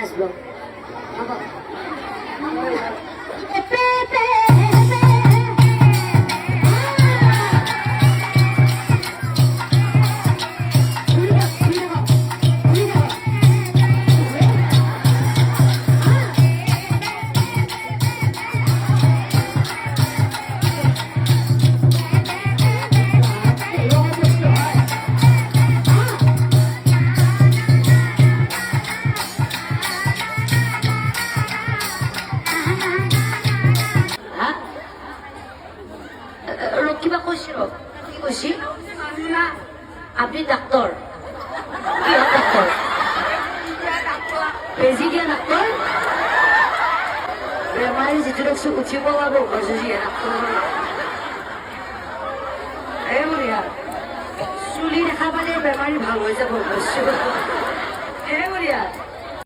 আসবো কিবা কৈছি কি কৈছি আপনি ডাক্তাৰ ডাক্তাৰ বেজি দিয়া ডাক্তাৰ বেমাৰী যিটো ৰকছো উঠিব পাব গজুজিয়ে ডাক্তাৰ এই বঢ়িয়া চুলি দেখা পালে বেমাৰী ভাল হৈ যাব এই বঢ়িয়া